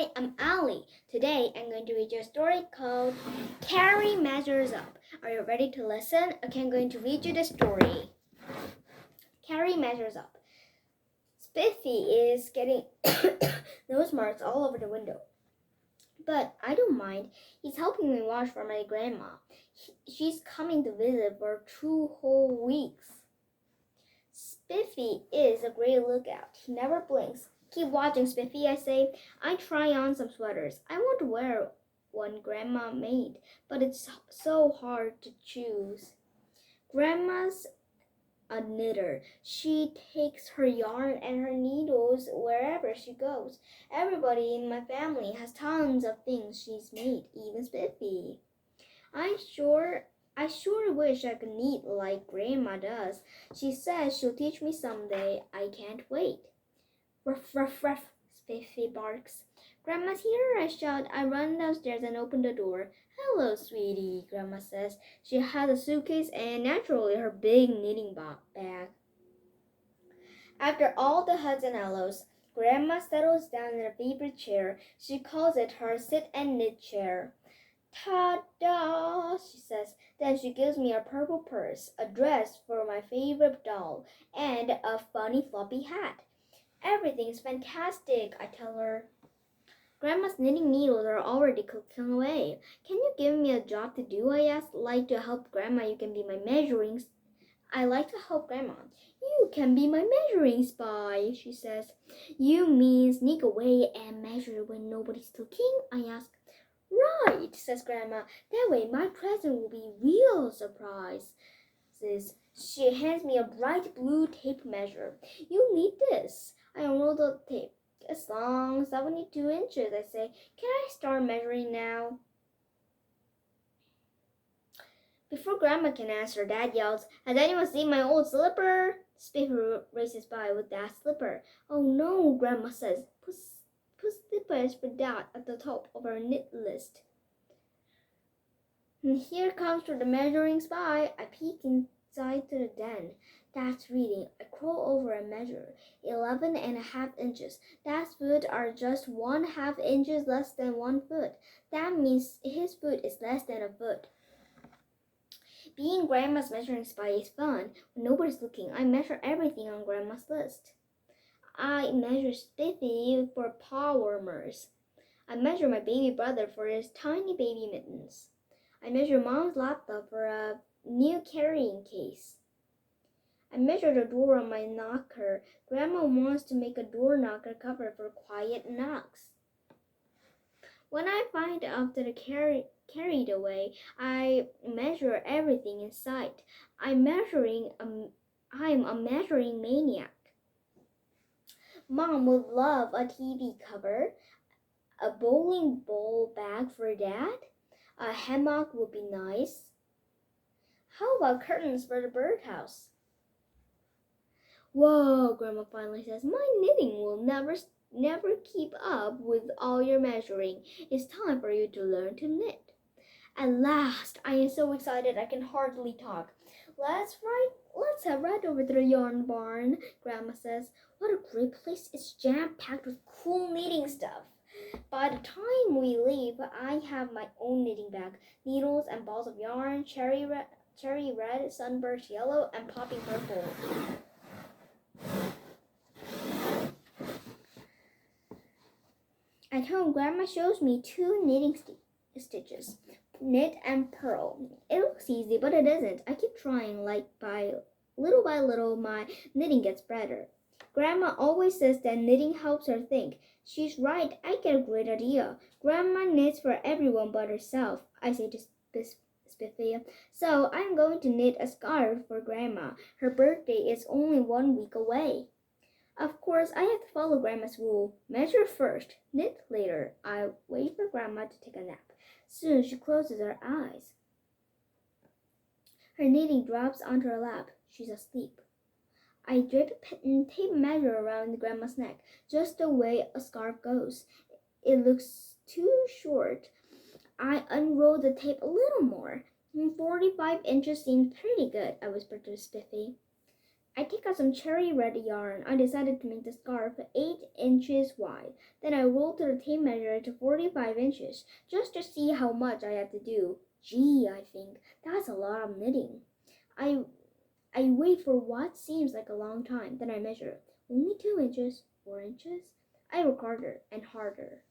Hi, I'm Elly. Today I'm going to read you a story called Carrie Measures Up. Are you ready to listen? Okay, I'm going to read you the story. Carrie Measures Up. Spiffy is getting nose marks all over the window. But I don't mind. He's helping me wash for my grandma. She's coming to visit for 2 whole weeks. Spiffy is a great lookout. He never blinks. Keep watching, Spiffy, I say. I try on some sweaters. I want to wear one Grandma made, but it's so hard to choose. Grandma's a knitter. She takes her yarn and her needles wherever she goes. Everybody in my family has tons of things she's made, even Spiffy. I sure wish I could knit like Grandma does. She says she'll teach me someday. I can't wait. Ruff, ruff, ruff, Spiffy barks. Grandma's here, I shout. I run downstairs and open the door. Hello, sweetie, Grandma says. She has a suitcase and naturally her big knitting bag. After all the hugs and hellos, Grandma settles down in her favorite chair. She calls it her sit and knit chair. Ta-da, she says. Then she gives me a purple purse, a dress for my favorite doll, and a funny floppy hat. Everything's fantastic, I tell her. Grandma's knitting needles are already cooking away. Can you give me a job to do, I ask. Like to help Grandma, you can be my measuring. I like to help Grandma. You can be my measuring spy, she says. You mean sneak away and measure when nobody's looking, I ask. Right, says Grandma. That way my present will be real surprise. She hands me a bright blue tape measure. You need this. I unroll the tape. It's long, 72 inches, I say. Can I start measuring now? Before Grandma can answer, Dad yells, Has anyone seen my old slipper? Spiffy races by with that slipper. Oh no, Grandma says. Put slippers for Dad at the top of our knit list. And here comes the measuring spy. I peek inside to the den. Dad's reading. I crawl over and measure. 11.5 inches. Dad's foot are just 1/2 inches less than 1 foot. That means his foot is less than a foot. Being Grandma's measuring spy is fun. When nobody's looking, I measure everything on Grandma's list. I measure Spiffy for paw warmers. I measure my baby brother for his tiny baby mittens. I measure Mom's laptop for a new carrying case. I measure the door on my knocker. Grandma wants to make a door knocker cover for quiet knocks. When I find out that carried away, I measure everything in sight. I'm a measuring maniac. Mom would love a TV cover, a bowling ball bag for Dad. A hammock would be nice. How about curtains for the birdhouse? Whoa, Grandma finally says, my knitting will never keep up with all your measuring. It's time for you to learn to knit. At last, I am so excited I can hardly talk. Let's head right over to the yarn barn, Grandma says. What a great place. It's jam-packed with cool knitting stuff. By the time we leave, I have my own knitting bag, needles and balls of yarn, cherry red, sunburst yellow, and popping purple. At home, Grandma shows me 2 knitting stitches, knit and purl. It looks easy, but it isn't. I keep trying, by little, my knitting gets better. Grandma always says that knitting helps her think. She's right. I get a great idea. Grandma knits for everyone but herself, I say to Spiffy. So I'm going to knit a scarf for Grandma. Her birthday is only 1 week away. Of course, I have to follow Grandma's rule. Measure first, knit later. I wait for Grandma to take a nap. Soon she closes her eyes. Her knitting drops onto her lap. She's asleep. I drape a tape measure around Grandma's neck, just the way a scarf goes. It looks too short. I unroll the tape a little more. 45 inches seems pretty good, I whispered to Spiffy. I take out some cherry red yarn. I decided to make the scarf 8 inches wide. Then I rolled the tape measure to 45 inches just to see how much I had to do. Gee, I think, that's a lot of knitting. I wait for what seems like a long time. Then I measure. Only 2 inches, 4 inches. I work harder and harder.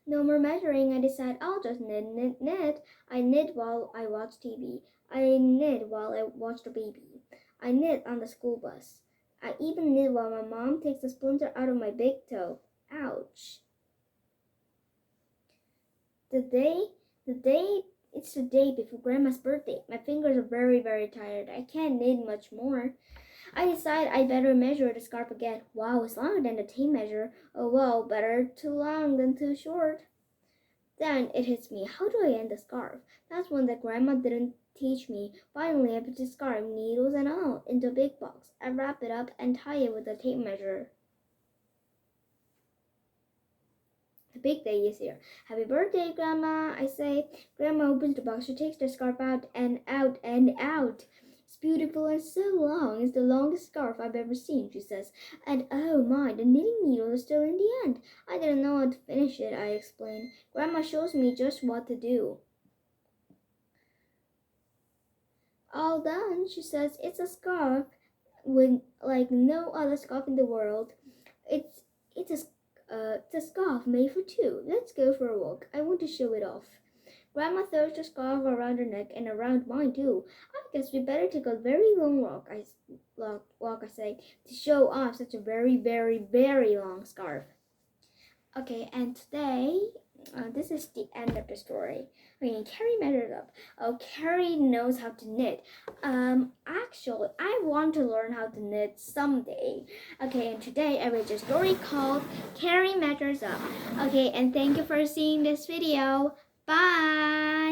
No more measuring. I decide I'll just knit, knit, knit. I knit while I watch TV. I knit while I watch the baby. I knit on the school bus. I even knit while my mom takes a splinter out of my big toe. Ouch. It's the day before Grandma's birthday. My fingers are very, very tired. I can't knit much more. I decide I better measure the scarf again. Wow, it's longer than the tape measure. Oh well, better too long than too short. Then it hits me. How do I end the scarf? That's one that Grandma didn't teach me. Finally, I put the scarf, needles and all, into a big box. I wrap it up and tie it with a tape measure. The big day is here. Happy birthday, Grandma, I say. Grandma opens the box. She takes the scarf out and out and out. It's beautiful and so long. It's the longest scarf I've ever seen, she says. And oh my, the knitting needle is still in the end. I didn't know how to finish it, I explain. Grandma shows me just what to do. All done, she says. It's a scarf with like no other scarf in the world. It's a scarf made for two. Let's go for a walk. I want to show it off. Grandma throws the scarf around her neck and around mine too. I guess we better take a very long walk, I say, to show off such a very, very, very long scarf. Okay, and today, this is the end of the story. Carrie measured up. Oh, Carrie knows how to knit. Actually, I want to learn how to knit someday. Okay, and today I read a story called Carrie Measures Up. Okay, and thank you for seeing this video. Bye!